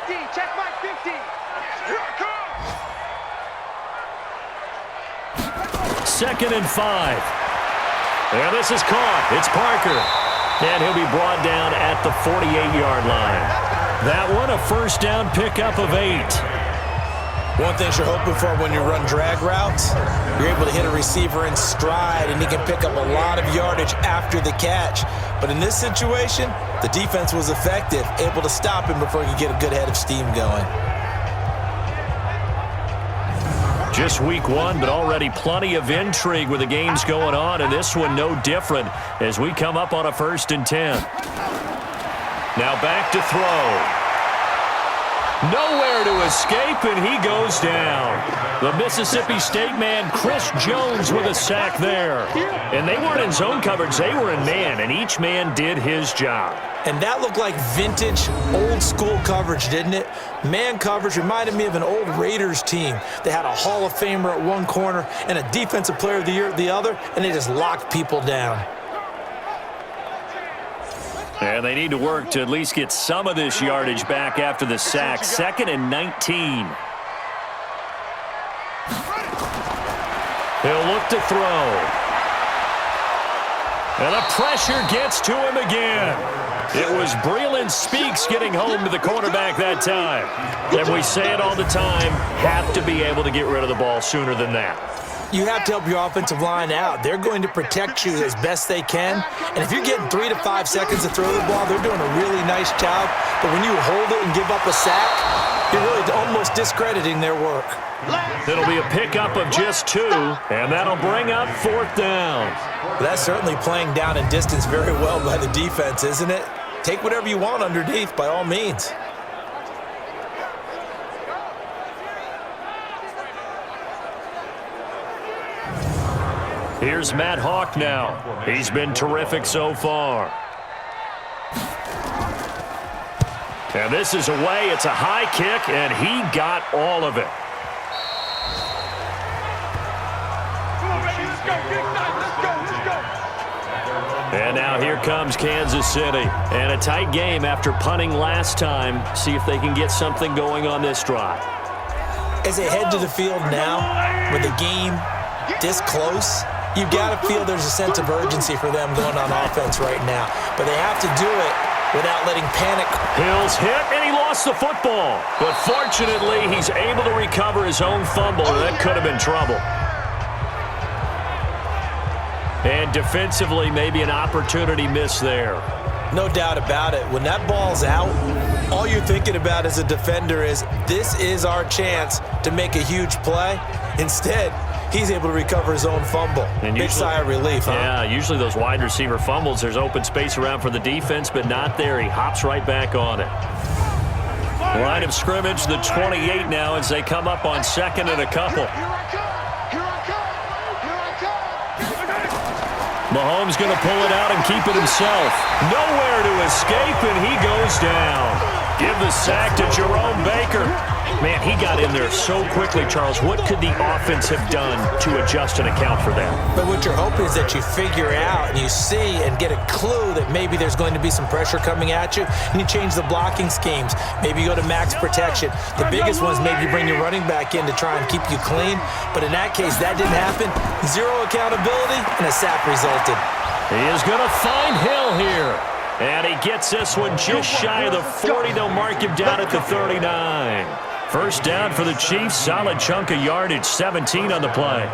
50. Check my 50. Here I come. 2nd and 5. And this is caught. It's Parker. And he'll be brought down at the 48-yard line. That one, a first down pickup of 8. One thing you're hoping for when you run drag routes, you're able to hit a receiver in stride, and he can pick up a lot of yardage after the catch. But in this situation, the defense was effective, able to stop him before he could get a good head of steam going. Just week 1, but already plenty of intrigue with the games going on, and this one no different as we come up on a 1st and 10. Now back to throw. Nowhere to escape, and he goes down. The Mississippi State man, Chris Jones, with a sack there. And they weren't in zone coverage. They were in man, and each man did his job. And that looked like vintage, old-school coverage, didn't it? Man coverage reminded me of an old Raiders team. They had a Hall of Famer at one corner and a Defensive Player of the Year at the other, and they just locked people down. And they need to work to at least get some of this yardage back after the sack. 2nd and 19. He'll look to throw. And the pressure gets to him again. It was Breeland Speaks getting home to the quarterback that time. And we say it all the time, have to be able to get rid of the ball sooner than that. You have to help your offensive line out. They're going to protect you as best they can. And if you're getting 3 to 5 seconds to throw the ball, they're doing a really nice job. But when you hold it and give up a sack, you're really almost discrediting their work. It'll be a pickup of just 2, and that'll bring up 4th down. Well, that's certainly playing down and distance very well by the defense, isn't it? Take whatever you want underneath, by all means. Here's Matt Hawk now. He's been terrific so far. And this is away. It's a high kick, and he got all of it. And now here comes Kansas City. And a tight game after punting last time. See if they can get something going on this drive. As they head to the field now, with the game this close, you've got to feel there's a sense of urgency for them going on offense right now. But they have to do it without letting panic. Hill's hit, and he lost the football. But fortunately, he's able to recover his own fumble. That could have been trouble. And defensively, maybe an opportunity miss there. No doubt about it. When that ball's out, all you're thinking about as a defender is, this is our chance to make a huge play. Instead, he's able to recover his own fumble. And big sigh of relief, huh? Yeah, usually those wide receiver fumbles, there's open space around for the defense, but not there. He hops right back on it. Line of scrimmage, the 28 now as they come up on 2nd and a couple. Mahomes going to pull it out and keep it himself. Nowhere to escape, and he goes down. Give the sack to Jerome Baker. Man, he got in there so quickly, Charles. What could the offense have done to adjust and account for that? But what you're hoping is that you figure out and you see and get a clue that maybe there's going to be some pressure coming at you, and you change the blocking schemes. Maybe you go to max protection. The biggest ones, maybe you bring your running back in to try and keep you clean. But in that case, that didn't happen. Zero accountability, and a sack resulted. He is going to find Hill here. And he gets this one just shy of the 40. They'll mark him down at the 39. First down for the Chiefs. Solid chunk of yardage. 17 on the play.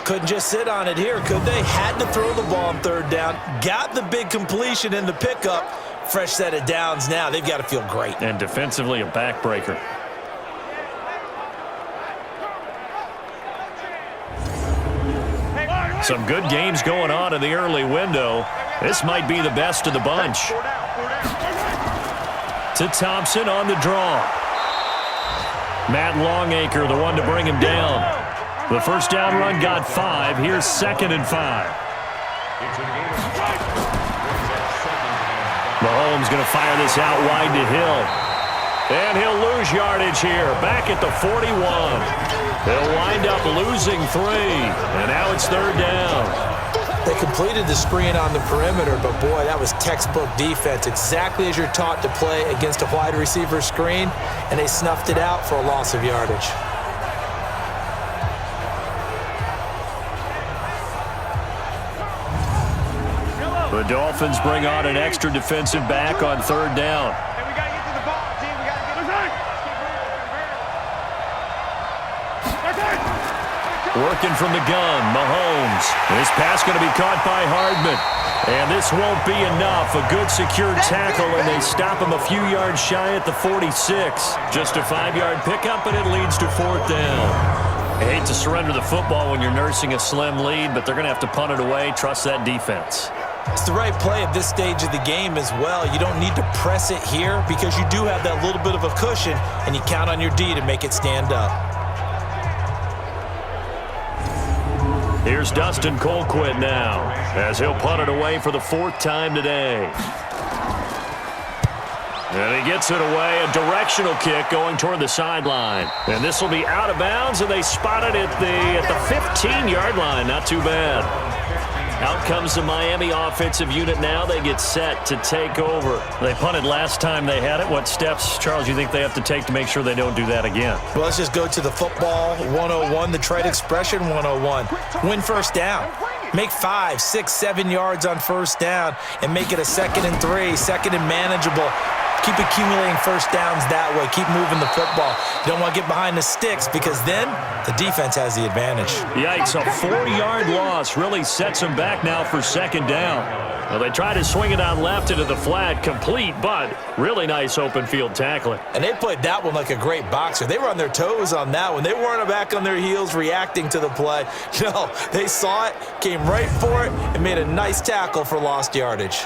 Couldn't just sit on it here, could they? Had to throw the ball on 3rd down. Got the big completion in the pickup. Fresh set of downs now. They've got to feel great. And defensively, a backbreaker. Some good games going on in the early window. This might be the best of the bunch. To Thompson on the draw. Matt Longacre, the one to bring him down. The first down run got 5. Here's 2nd and 5. Mahomes going to fire this out wide to Hill. And he'll lose yardage here. Back at the 41. They'll wind up losing 3. And now it's 3rd down. They completed the screen on the perimeter, but boy, that was textbook defense. Exactly as you're taught to play against a wide receiver screen, and they snuffed it out for a loss of yardage. The Dolphins bring on an extra defensive back on third down. Hey, we got to get to the ball, team. We got to get to the ball. Working from the gun, Mahomes. This pass going to be caught by Hardman. And this won't be enough. A good secure tackle, and they stop him a few yards shy at the 46. Just a 5-yard pickup, and it leads to fourth down. I hate to surrender the football when you're nursing a slim lead, but they're going to have to punt it away. Trust that defense. It's the right play at this stage of the game as well. You don't need to press it here because you do have that little bit of a cushion, and you count on your D to make it stand up. Here's Dustin Colquitt now, as he'll punt it away for the fourth time today. And he gets it away, a directional kick going toward the sideline. And this will be out of bounds, and they spot it at the 15-yard line. Not too bad. Out comes the Miami offensive unit now. They get set to take over. They punted last time they had it. What steps, Charles, you think they have to take to make sure they don't do that again? Well, let's just go to the football 101, the trite expression 101. Win first down. Make 5, 6, 7 yards on first down and make it a 2nd and 3, 2nd and manageable. Keep accumulating first downs that way. Keep moving the football. You don't want to get behind the sticks because then the defense has the advantage. Yikes, a 4-yard loss really sets them back now for second down. Well, they try to swing it on left into the flat, complete, but really nice open field tackling. And they played that one like a great boxer. They were on their toes on that one. They weren't back on their heels reacting to the play. No, they saw it, came right for it, and made a nice tackle for lost yardage.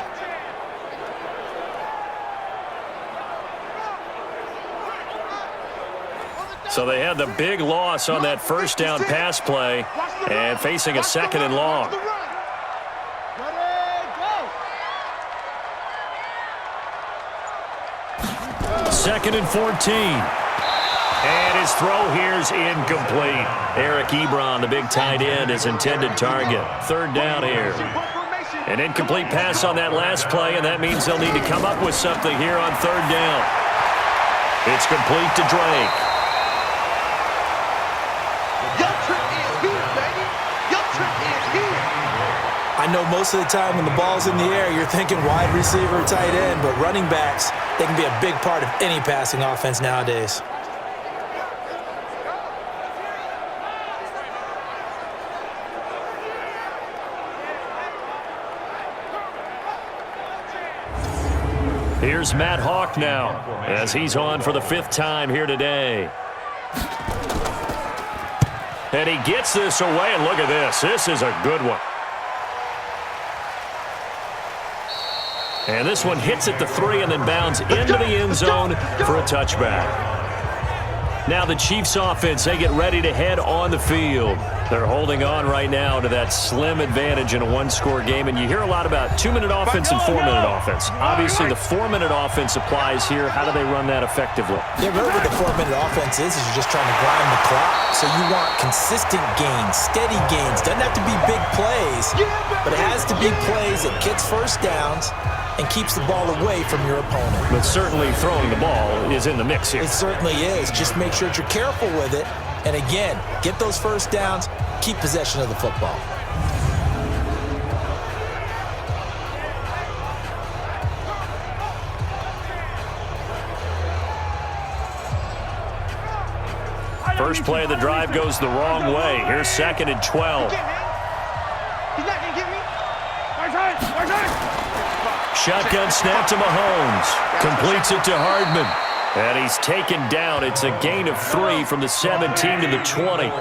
So they had the big loss on that first down pass play and facing a 2nd and long. Second and 14. And his throw here's incomplete. Eric Ebron, the big tight end, his intended target. Third down here. An incomplete pass on that last play, and that means they'll need to come up with something here on third down. It's complete to Drake. I know most of the time when the ball's in the air, you're thinking wide receiver, tight end, but running backs, they can be a big part of any passing offense nowadays. Here's Matt Hawk now, as he's on for the 5th time here today. And he gets this away, and look at this. This is a good one. And this one hits at the 3 and then bounds into the end zone for a touchback. Now the Chiefs offense, they get ready to head on the field. They're holding on right now to that slim advantage in a one-score game. And you hear a lot about 2-minute offense and 4-minute offense. Obviously, the 4-minute offense applies here. How do they run that effectively? Yeah, really what the 4-minute offense is you're just trying to grind the clock. So you want consistent gains, steady gains. Doesn't have to be big plays, but it has to be plays that gets first downs and keeps the ball away from your opponent. But certainly throwing the ball is in the mix here. It certainly is. Just make sure that you're careful with it. And again, get those first downs, keep possession of the football. First play of the drive goes the wrong way. Here's 2nd and 12. He's not going to get me. Shotgun snap to Mahomes. Completes it to Hardman. And he's taken down. It's a gain of 3 from the 17 to the 20.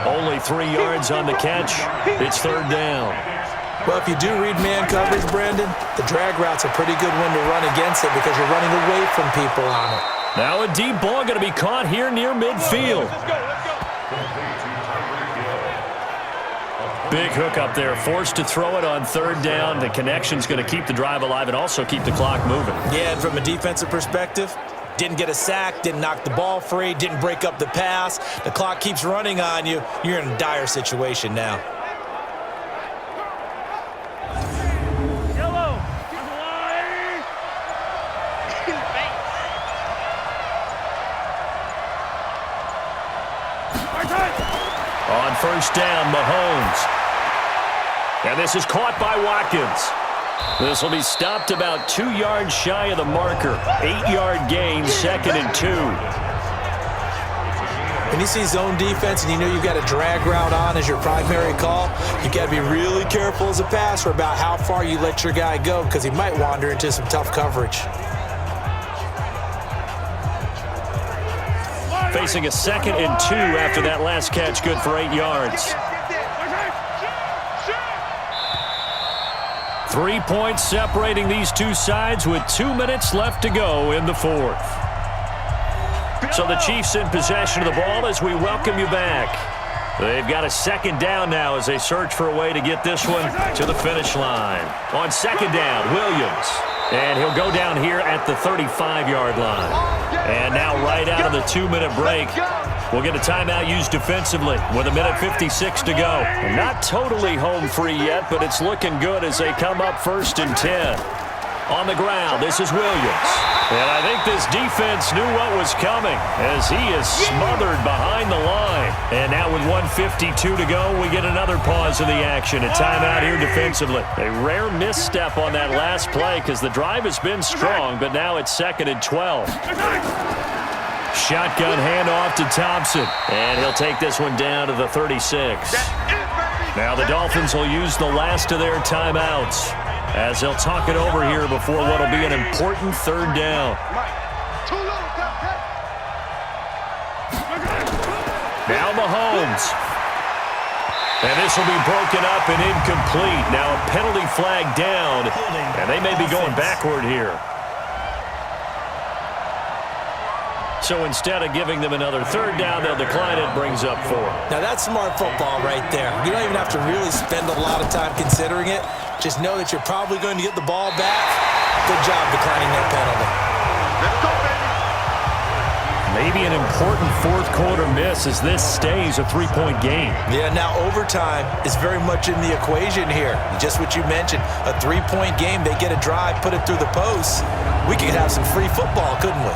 Only 3 yards on the catch. It's third down. Well, if you do read man coverage, Brandon, the drag route's a pretty good one to run against it because you're running away from people on it. Now a deep ball going to be caught here near midfield. Big hook up there, forced to throw it on third down. The connection's going to keep the drive alive and also keep the clock moving. Yeah, and from a defensive perspective, didn't get a sack, didn't knock the ball free, didn't break up the pass. The clock keeps running on you. You're in a dire situation now. On first down, Mahomes. And this is caught by Watkins. This will be stopped about 2 yards shy of the marker. 8-yard gain, 2nd and 2. When you see zone defense and you know you've got a drag route on as your primary call, you got to be really careful as a passer about how far you let your guy go because he might wander into some tough coverage. Facing a 2nd and 2 after that last catch, good for 8 yards. 3 points separating these two sides with 2 minutes left to go in the 4th. So the Chiefs in possession of the ball as we welcome you back. They've got a 2nd down now as they search for a way to get this one to the finish line. On 2nd down, Williams. And he'll go down here at the 35-yard line. And now right out of the 2-minute break, we'll get a timeout used defensively with 1:56 to go. And not totally home free yet, but it's looking good as they come up 1st and 10. On the ground, this is Williams. And I think this defense knew what was coming as he is smothered behind the line. And now with 1:52 to go, we get another pause in the action. A timeout here defensively. A rare misstep on that last play because the drive has been strong, but now it's 2nd and 12. Shotgun handoff to Thompson. And he'll take this one down to the 36. Now the Dolphins will use the last of their timeouts as they'll talk it over here before what will be an important 3rd down. Now Mahomes. And this will be broken up and incomplete. Now a penalty flag down, and they may be going backward here. So instead of giving them another 3rd down, they'll decline it, brings up 4. Now that's smart football right there. You don't even have to really spend a lot of time considering it. Just know that you're probably going to get the ball back. Good job declining that penalty. Maybe an important 4th quarter miss as this stays a 3-point game. Yeah, now overtime is very much in the equation here. Just what you mentioned, a 3-point game. They get a drive, put it through the post. We could have some free football, couldn't we?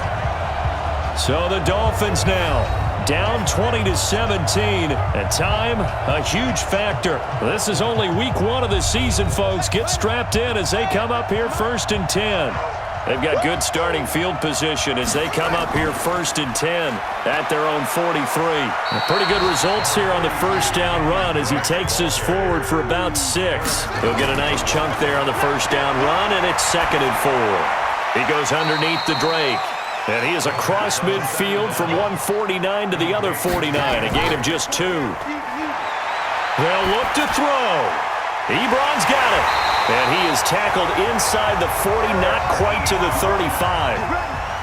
So the Dolphins now down 20-17, and time a huge factor. This is only week 1 of the season, folks. Get strapped in as they come up here 1st and 10. They've got good starting field position as they come up here 1st and 10 at their own 43. Pretty good results here on the 1st down run as he takes us forward for about 6. He'll get a nice chunk there on the 1st down run, and it's 2nd and 4. He goes underneath the Drake. And he is across midfield from 149 to the other 49, a gain of just 2. They'll look to throw. Ebron's got it. And he is tackled inside the 40, not quite to the 35.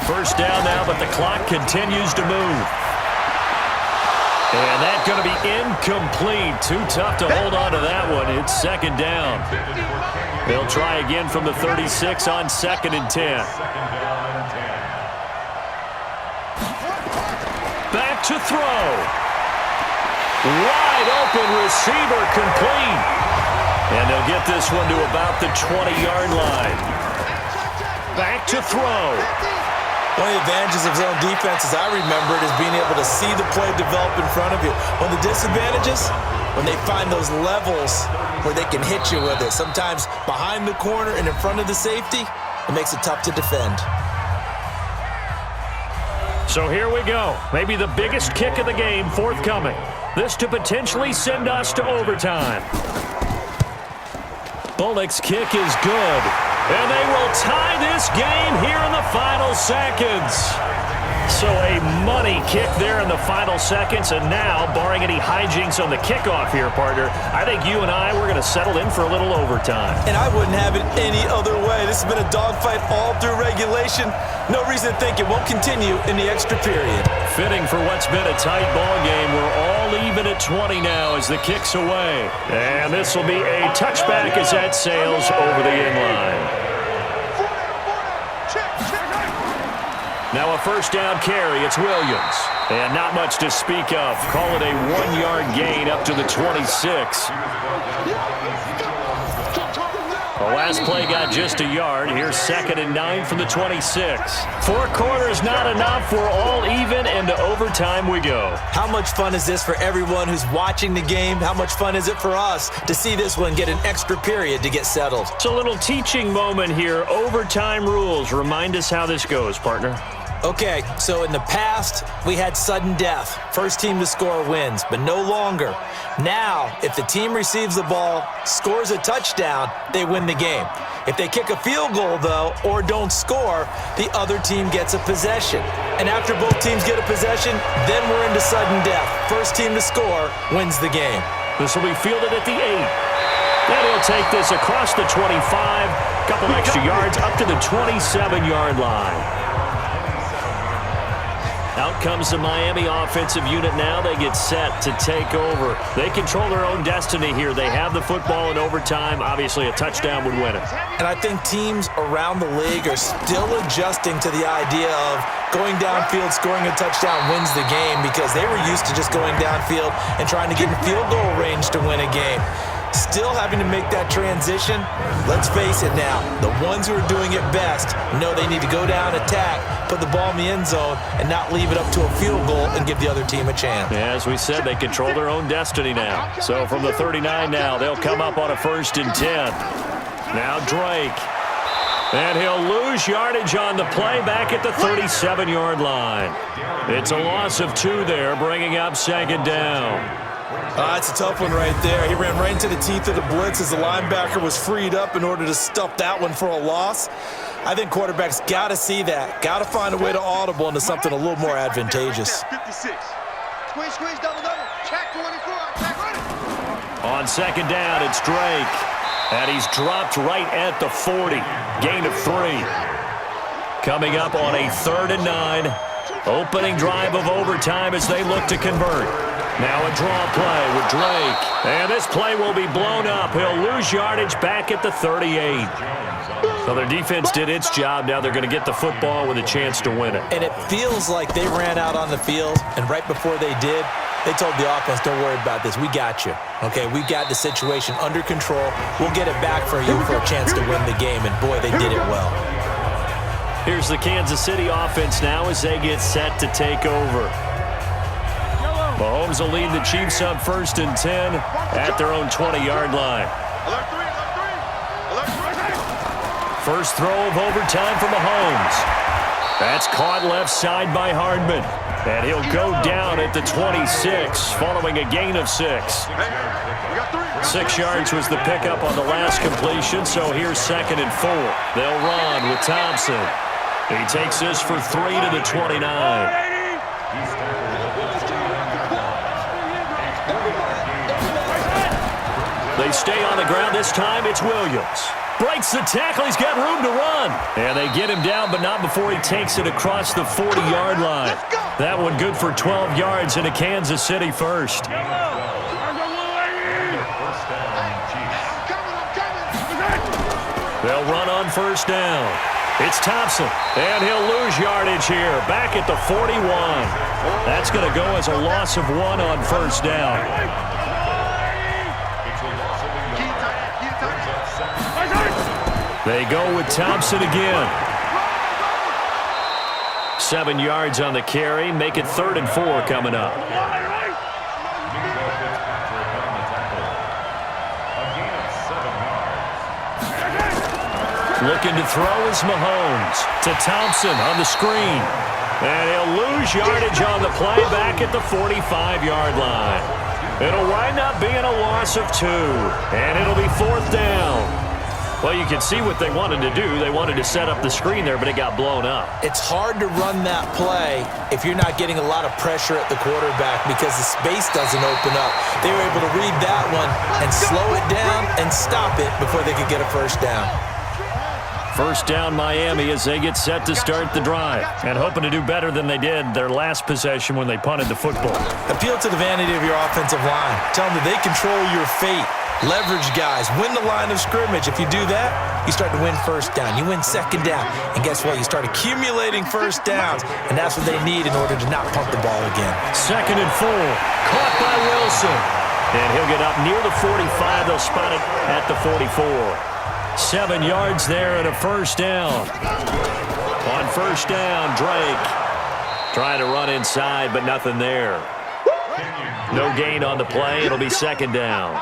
1st down now, but the clock continues to move. And that's going to be incomplete. Too tough to hold on to that one. It's 2nd down. They'll try again from the 36 on 2nd and 10. Back to throw. Wide open receiver complete. And they'll get this one to about the 20-yard line. Back to throw. One of the advantages of zone defense, as I remember it, is being able to see the play develop in front of you. One of the disadvantages, when they find those levels where they can hit you with it, sometimes behind the corner and in front of the safety, it makes it tough to defend. So here we go. Maybe the biggest kick of the game forthcoming. This to potentially send us to overtime. Bullock's kick is good. And they will tie this game here in the final seconds. So a money kick there in the final seconds. And now, barring any hijinks on the kickoff here, partner, I think you and I, we're going to settle in for a little overtime. And I wouldn't have it any other way. This has been a dogfight all through regulation. No reason to think it won't continue in the extra period. Fitting for what's been a tight ball game. We're all even at 20 now as the kick's away. And this will be a touchback as that sails over the end line. Now a 1st down carry, it's Williams. And not much to speak of. Call it a 1-yard gain up to the 26. The last play got just a yard. Here's 2nd and 9 from the 26. 4 quarters not enough. We're all even, and to overtime we go. How much fun is this for everyone who's watching the game? How much fun is it for us to see this one get an extra period to get settled? It's a little teaching moment here. Overtime rules. Remind us how this goes, partner. Okay, so in the past, we had sudden death. First team to score wins, but no longer. Now, if the team receives the ball, scores a touchdown, they win the game. If they kick a field goal, though, or don't score, the other team gets a possession. And after both teams get a possession, then we're into sudden death. First team to score wins the game. This will be fielded at the 8. And he'll take this across the 25, couple extra yards up to the 27-yard line. Out comes the Miami offensive unit now. They get set to take over. They control their own destiny here. They have the football in overtime. Obviously, a touchdown would win it. And I think teams around the league are still adjusting to the idea of going downfield, scoring a touchdown wins the game, because they were used to just going downfield and trying to get in field goal range to win a game. Still having to make that transition. Let's face it now, the ones who are doing it best know they need to go down, attack, put the ball in the end zone, and not leave it up to a field goal and give the other team a chance. Yeah, as we said, they control their own destiny now. So from the 39 now, they'll come up on a 1st and 10. Now Drake. And he'll lose yardage on the play back at the 37-yard line. It's a loss of 2 there, bringing up 2nd down. It's a tough one right there. He ran right into the teeth of the blitz as the linebacker was freed up in order to stuff that one for a loss. I think quarterbacks got to see that. Got to find a way to audible into something a little more advantageous. 56. Squeeze, double. Check 24. Check running. On 2nd down, it's Drake. And he's dropped right at the 40. Gain of 3. Coming up on a 3rd and 9. Opening drive of overtime as they look to convert. Now a draw play with Drake. And this play will be blown up. He'll lose yardage back at the 38. So their defense did its job. Now they're going to get the football with a chance to win it. And it feels like they ran out on the field, and right before they did, they told the offense, don't worry about this. We got you. Okay, we got the situation under control. We'll get it back for you for a chance to win the game. And, boy, they did it well. Here's the Kansas City offense now as they get set to take over. Mahomes will lead the Chiefs up 1st and 10 at their own 20-yard line. First throw of overtime for Mahomes. That's caught left side by Hardman. And he'll go down at the 26 following a gain of 6. 6 yards was the pickup on the last completion, so here's 2nd and 4. They'll run with Thompson. He takes this for 3 to the 29. They stay on the ground. This time it's Williams. Breaks the tackle. He's got room to run. And they get him down, but not before he takes it across the 40-yard line. That one good for 12 yards into Kansas City first. They'll run on 1st down. It's Thompson, and he'll lose yardage here, back at the 41. That's going to go as a loss of 1 on 1st down. They go with Thompson again. 7 yards on the carry, make it 3rd and 4 coming up. Looking to throw is Mahomes to Thompson on the screen. And he'll lose yardage on the play back at the 45-yard line. It'll wind up being a loss of 2. And it'll be 4th down. Well, you can see what they wanted to do. They wanted to set up the screen there, but it got blown up. It's hard to run that play if you're not getting a lot of pressure at the quarterback because the space doesn't open up. They were able to read that one and slow it down and stop it before they could get a 1st down. 1st down Miami as they get set to start the drive and hoping to do better than they did their last possession when they punted the football. Appeal to the vanity of your offensive line. Tell them that they control your fate. Leverage guys. Win the line of scrimmage. If you do that, you start to win 1st down. You win 2nd down. And guess what? You start accumulating 1st downs. And that's what they need in order to not punt the ball again. 2nd and 4. Caught by Wilson. And he'll get up near the 45. They'll spot it at the 44. 7 yards there and a first down. On first down, Drake trying to run inside, but nothing there. No gain on the play. It'll be second down.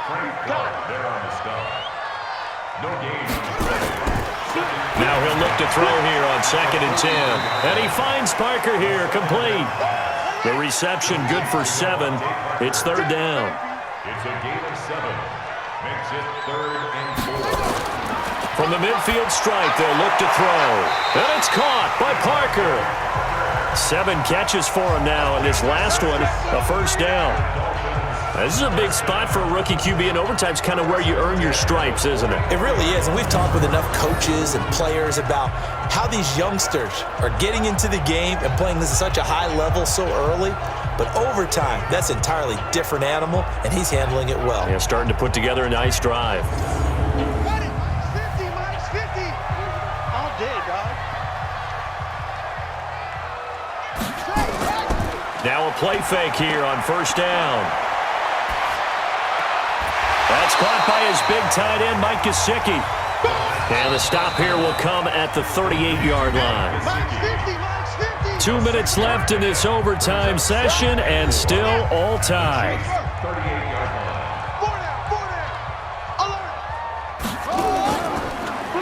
Now he'll look to throw here on 2nd and 10. And he finds Parker here, complete. The reception good for 7. It's third down. It's a gain of 7. Makes it 3rd and 4. From the midfield stripe, they'll look to throw. And it's caught by Parker. 7 catches for him now, and this last one, a first down. This is a big spot for a rookie QB in overtime. It's kind of where you earn your stripes, isn't it? It really is, and we've talked with enough coaches and players about how these youngsters are getting into the game and playing this at such a high level so early. But overtime, that's an entirely different animal, and he's handling it well. Yeah, starting to put together a nice drive. 50, minus 50. All day, dog. Now a play fake here on first down. That's caught by his big tight end, Mike Gesicki. And the stop here will come at the 38-yard line. 2 minutes left in this overtime session, and still all tied.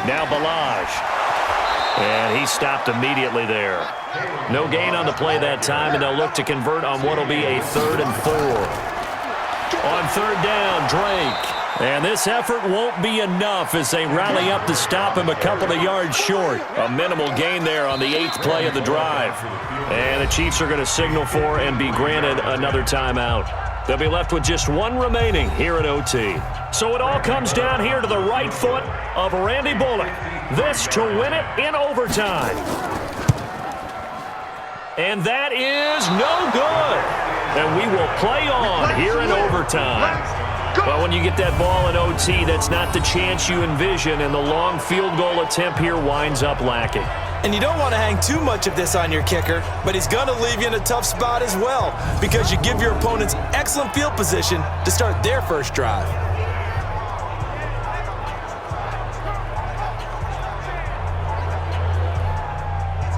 Now Balaj. And he stopped immediately there. No gain on the play that time, and they'll look to convert on what will be a 3rd and 4. On third down, Drake. And this effort won't be enough as they rally up to stop him a couple of yards short. A minimal gain there on the 8th play of the drive. And the Chiefs are going to signal for and be granted another timeout. They'll be left with just 1 remaining here at OT. So it all comes down here to the right foot of Randy Bullock. This to win it in overtime. And that is no good. And we will play on here in overtime. Well, when you get that ball in OT, that's not the chance you envision, and the long field goal attempt here winds up lacking. And you don't want to hang too much of this on your kicker, but he's going to leave you in a tough spot as well because you give your opponents excellent field position to start their first drive.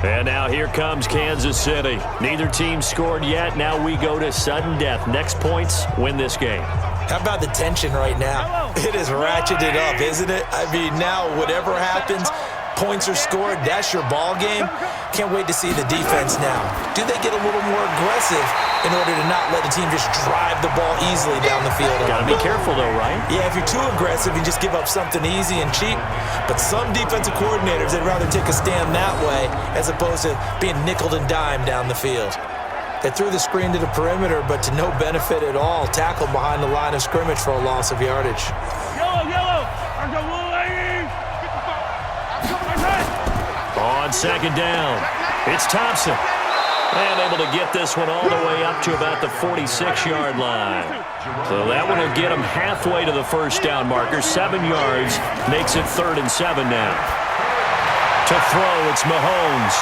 And now here comes Kansas City. Neither team scored yet. Now we go to sudden death. Next points win this game. How about the tension right now? It is ratcheted up, isn't it? I mean, now whatever happens, points are scored, that's your ball game. Can't wait to see the defense now. Do they get a little more aggressive in order to not let the team just drive the ball easily down the field? Got to be careful, though, right? Yeah, if you're too aggressive, you just give up something easy and cheap. But some defensive coordinators, they'd rather take a stand that way as opposed to being nickeled and dimed down the field. They threw the screen to the perimeter, but to no benefit at all. Tackled behind the line of scrimmage for a loss of yardage. On second down, it's Thompson. And able to get this one all the way up to about the 46-yard line. So that one will get him halfway to the first down marker. 7 yards makes it 3rd and 7 now. To throw, it's Mahomes.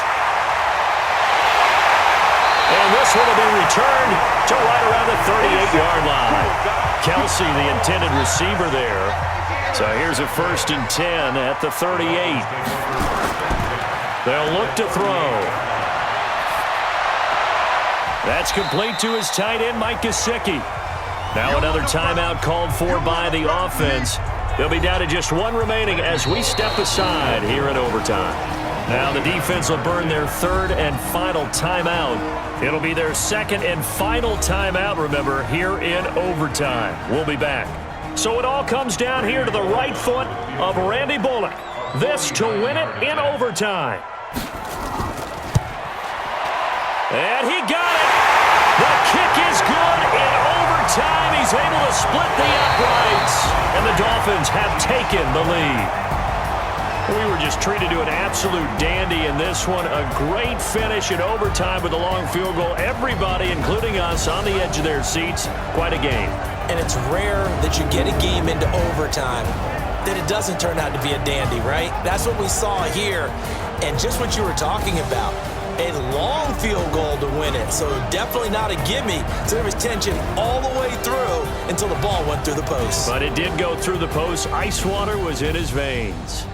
And this one will be returned to right around the 38-yard line. Kelsey, the intended receiver there. So here's a 1st and 10 at the 38. They'll look to throw. That's complete to his tight end, Mike Gesicki. Now another timeout called for by the offense. They'll be down to just 1 remaining as we step aside here in overtime. Now the defense will burn their 3rd and final timeout. It'll be their 2nd and final timeout, remember, here in overtime. We'll be back. So it all comes down here to the right foot of Randy Bullock. This to win it in overtime. And he got it. The kick is good in overtime. He's able to split the uprights. And the Dolphins have taken the lead. We were just treated to an absolute dandy in this one. A great finish in overtime with a long field goal. Everybody, including us, on the edge of their seats. Quite a game. And it's rare that you get a game into overtime that it doesn't turn out to be a dandy, right? That's what we saw here. And just what you were talking about. a long field goal to win it. So definitely not a gimme. So there was tension all the way through until the ball went through the post. But it did go through the post. Ice water was in his veins.